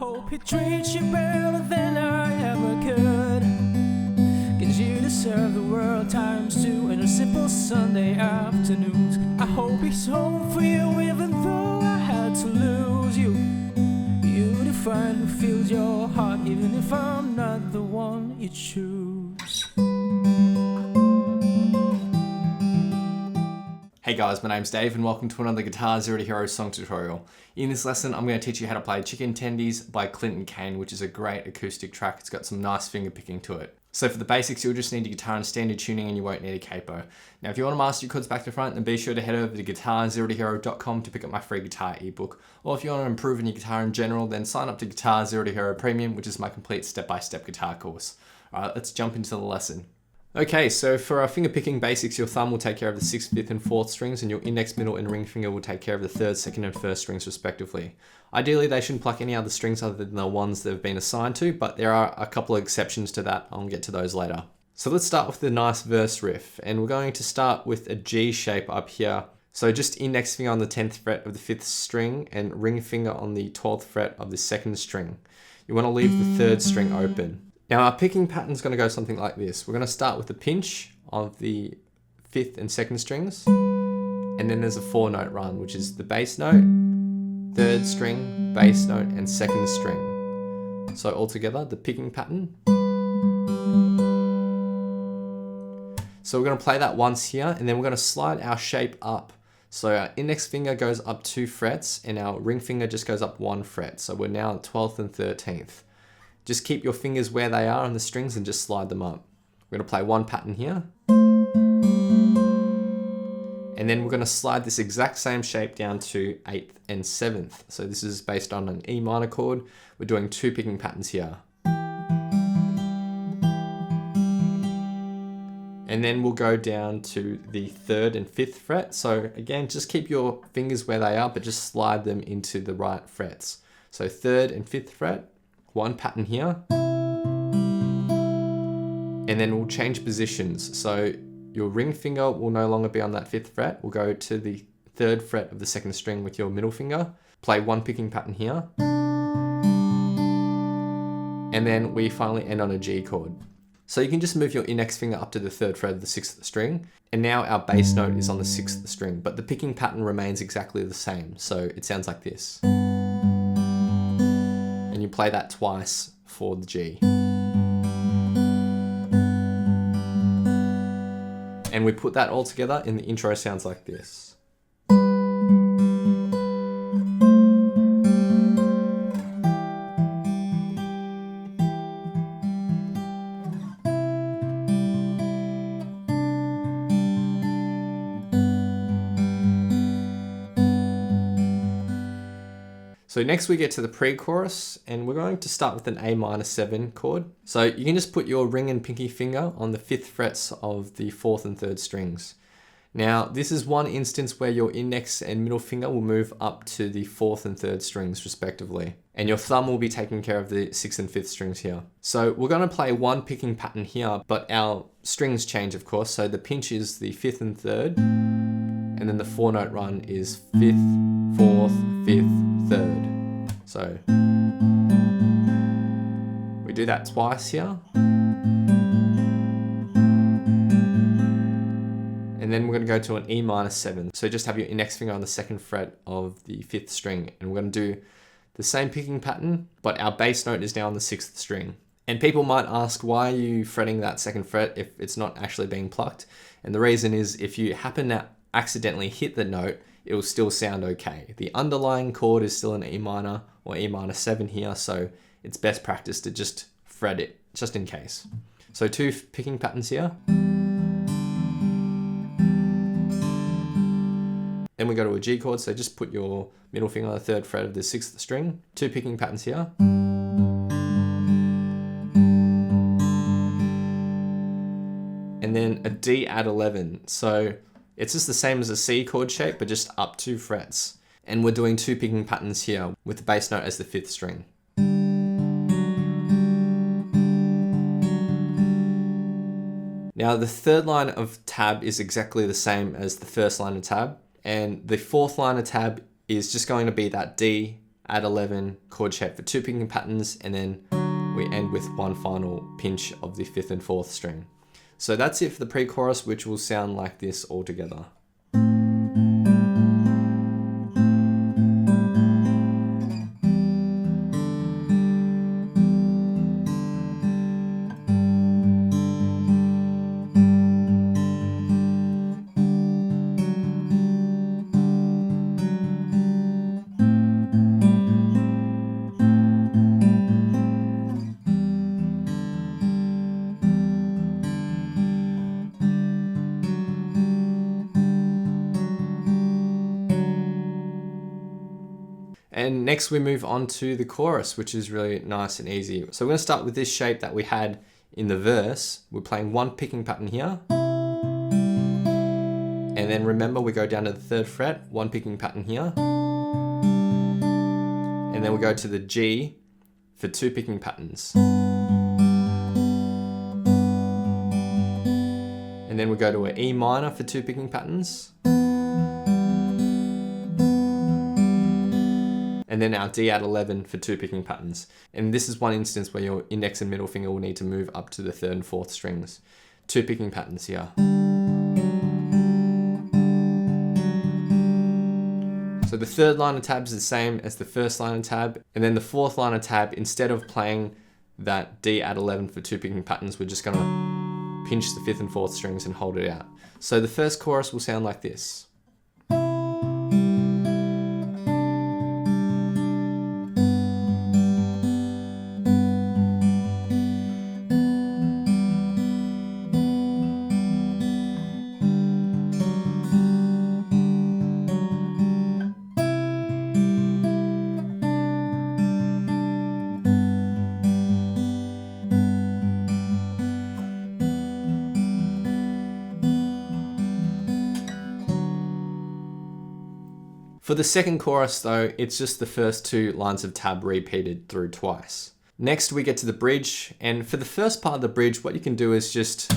hope he treats you better than I ever could. 'Cause you deserve the world times two and a simple Sunday afternoons. I hope he's home for you even though I had to lose you. You define who fills your heart even if I'm not the one you choose. Hey guys, my name's Dave and welcome to another Guitar Zero to Hero song tutorial. In this lesson, I'm going to teach you how to play Chicken Tendies by Kane, which is a great acoustic track. It's got some nice finger picking to it. So for the basics, you'll just need a guitar and standard tuning and you won't need a capo. Now, if you want to master your chords back to front, then be sure to head over to guitar0tohero.com to pick up my free guitar ebook. Or if you want to improve on your guitar in general, then sign up to GZ2H Premium, which is my complete step-by-step guitar course. All right, let's jump into the lesson. Okay, so for our finger picking basics, your thumb will take care of the 6th, 5th and 4th strings and your index, middle and ring finger will take care of the 3rd, 2nd and 1st strings respectively. Ideally, they shouldn't pluck any other strings other than the ones they've been assigned to, but there are a couple of exceptions to that. I'll get to those later. So let's start with the nice verse riff, and we're going to start with a G shape up here. So just index finger on the 10th fret of the 5th string and ring finger on the 12th fret of the 2nd string. You want to leave the 3rd string open. Now our picking pattern is going to go something like this. We're going to start with the pinch of the 5th and 2nd strings, and then there's a 4-note run, which is the bass note, 3rd string, bass note, and 2nd string. So altogether, the picking pattern. So we're going to play that once here, and then we're going to slide our shape up. So our index finger goes up 2 frets, and our ring finger just goes up 1 fret. So we're now at 12th and 13th. Just keep your fingers where they are on the strings and just slide them up. We're going to play one pattern here. And then we're going to slide this exact same shape down to 8th and 7th. So this is based on an E minor chord. We're doing 2 picking patterns here. And then we'll go down to the 3rd and 5th fret. So again, just keep your fingers where they are, but just slide them into the right frets. So 3rd and 5th fret. One pattern here, and then we'll change positions. So your ring finger will no longer be on that 5th fret. We'll go to the 3rd fret of the 2nd string with your middle finger, play one picking pattern here, and then we finally end on a G chord. So you can just move your index finger up to the 3rd fret of the 6th string, and now our bass note is on the 6th string, but the picking pattern remains exactly the same. So it sounds like this. And you play that twice for the G. And we put that all together and the intro sounds like this. So next we get to the pre-chorus, and we're going to start with an A minor 7 chord. So you can just put your ring and pinky finger on the 5th frets of the 4th and 3rd strings. Now this is one instance where your index and middle finger will move up to the 4th and 3rd strings respectively. And your thumb will be taking care of the 6th and 5th strings here. So we're going to play one picking pattern here, but our strings change of course. So the pinch is the 5th and 3rd, and then the 4-note run is 5th, 4th, 5th, 3rd. So we do that twice here. And then we're going to go to an E minor 7. So just have your index finger on the 2nd fret of the 5th string. And we're going to do the same picking pattern, but our bass note is now on the 6th string. And people might ask, why are you fretting that 2nd fret if it's not actually being plucked? And the reason is if you happen to accidentally hit the note, it will still sound okay. The underlying chord is still an E minor or E minor 7 here, so it's best practice to just fret it, just in case. So 2 picking patterns here. Then we go to a G chord, so just put your middle finger on the 3rd fret of the 6th string. 2 picking patterns here. And then a D add 11. So it's just the same as a C chord shape, but just up 2 frets. And we're doing 2 picking patterns here with the bass note as the 5th string. Now the 3rd line of tab is exactly the same as the 1st line of tab. And the 4th line of tab is just going to be that D add 11 chord shape for 2 picking patterns, and then we end with one final pinch of the 5th and 4th string. So that's it for the pre-chorus, which will sound like this all together. And next we move on to the chorus, which is really nice and easy. So we're going to start with this shape that we had in the verse. We're playing one picking pattern here. And then remember, we go down to the 3rd fret, one picking pattern here. And then we go to the G for 2 picking patterns. And then we go to an E minor for 2 picking patterns. And then our D add 11 for 2 picking patterns. And this is one instance where your index and middle finger will need to move up to the 3rd and 4th strings. 2 picking patterns here. So the 3rd line of tab is the same as the 1st line of tab. And then the 4th line of tab, instead of playing that D add 11 for 2 picking patterns, we're just gonna pinch the 5th and 4th strings and hold it out. So the first chorus will sound like this. For the second chorus though, it's just the first 2 lines of tab repeated through twice. Next we get to the bridge, and for the first part of the bridge, what you can do is just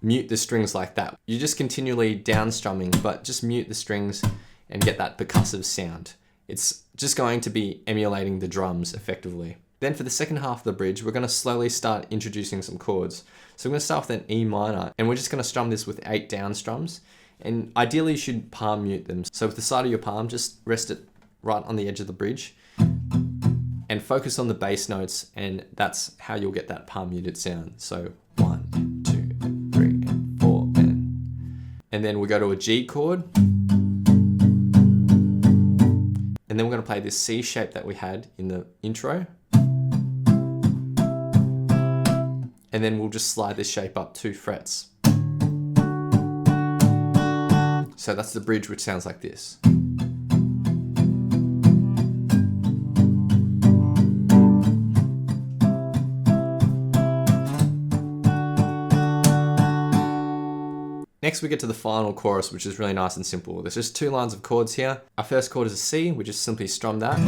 mute the strings like that. You're just continually down strumming, but just mute the strings and get that percussive sound. It's just going to be emulating the drums effectively. Then for the second half of the bridge, we're going to slowly start introducing some chords. So we're going to start with an E minor, and we're just going to strum this with 8 down strums. And ideally you should palm mute them. So with the side of your palm, just rest it right on the edge of the bridge and focus on the bass notes, and that's how you'll get that palm muted sound. So 1, 2, and 3, and 4, and then we go to a G chord. And then we're going to play this C shape that we had in the intro. And then we'll just slide this shape up 2 frets. So that's the bridge, which sounds like this. Next we get to the final chorus, which is really nice and simple. There's just 2 lines of chords here. Our first chord is a C, we just simply strum that,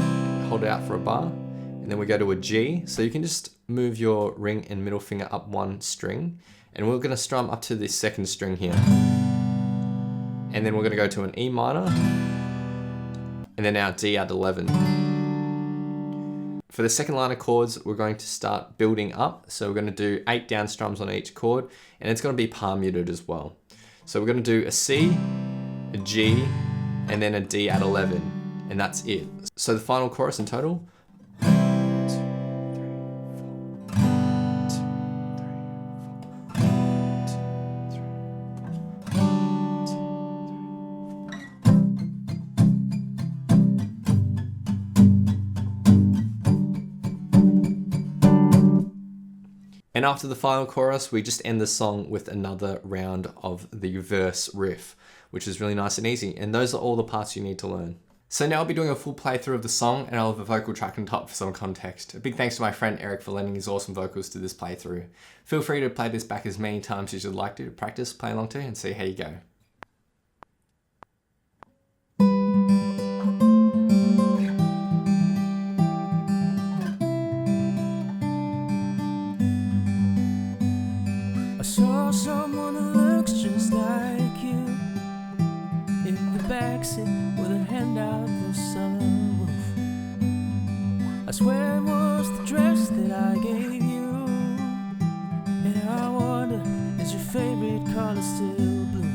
hold it out for a bar, and then we go to a G. So you can just move your ring and middle finger up 1 string, and we're gonna strum up to this 2nd string here. And then we're gonna go to an E minor, and then our D add 11. For the second line of chords, we're going to start building up. So we're gonna do 8 down strums on each chord, and it's gonna be palm muted as well. So we're gonna do a C, a G, and then a D add 11, and that's it. So the final chorus in total. And after the final chorus, we just end the song with another round of the verse riff, which is really nice and easy. And those are all the parts you need to learn. So now I'll be doing a full playthrough of the song, and I'll have a vocal track on top for some context. A big thanks to my friend Eric for lending his awesome vocals to this playthrough. Feel free to play this back as many times as you'd like to practice, play along to, and see how you go. Saw someone who looks just like you in the backseat with a hand out the sun. swear it was the dress that I gave you. And I wonder, is your favorite color still blue?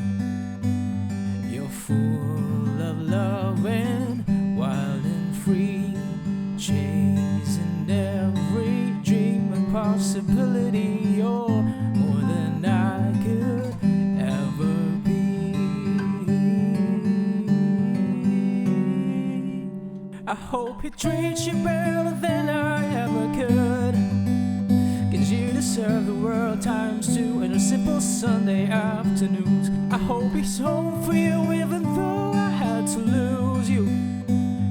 You're full of love and wild and free, chasing every dream and possibility. You're more than I could ever be. I hope he treats you better than I ever could, 'cause you deserve the world times two and a simple Sunday afternoons. I hope he's home for you even though I had to lose you.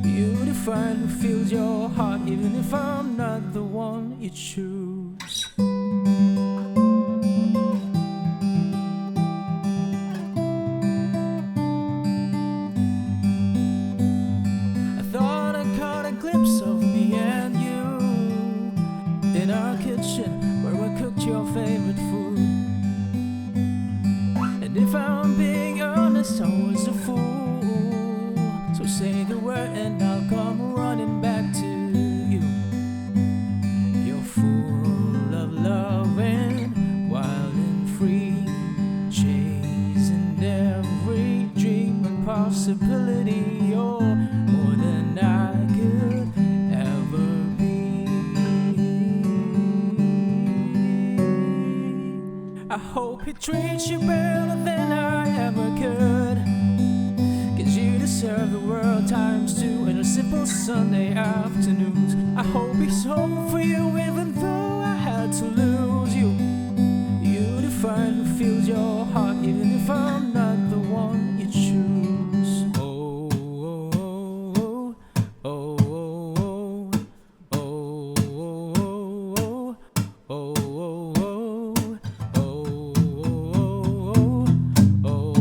You define who fills your heart even if I'm not the one you choose. I thought I caught a glimpse of me and you in our kitchen where I cooked your favorite food. And if I'm being honest, I was a fool. So say the word and I'll come running back to you. You're full of love and wild and free, chasing every dream and possibility. You're more than I could ever be. I hope he treats you better than I ever could, 'cause you deserve the world times two and a simple Sunday afternoons. I hope he's home for you even though I had to lose you. You define who fills your heart even if I'm not the one you choose. Oh, oh, oh, oh, oh, oh, oh,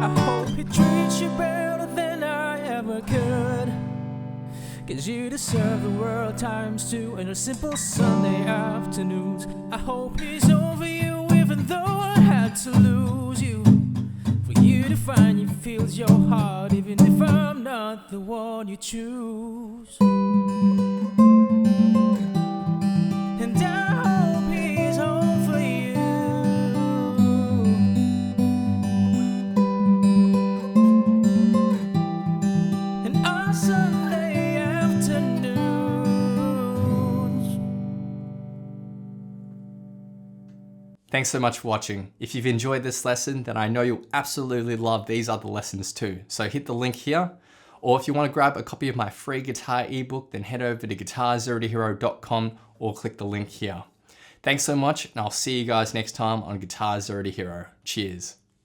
I hope he treats you better than I ever could, 'cause you deserve the world times two and a simple Sunday afternoons. I hope he's over you even though I had to lose you. For you to find you fills your heart even if I'm not the one you choose. And I hope he's home for you. And on Sunday afternoons. Thanks so much for watching. If you've enjoyed this lesson, then I know you'll absolutely love these other lessons too. So hit the link here. Or if you want to grab a copy of my free guitar ebook, then head over to guitar0tohero.com or click the link here. Thanks so much, and I'll see you guys next time on Guitar Zero to Hero. Cheers.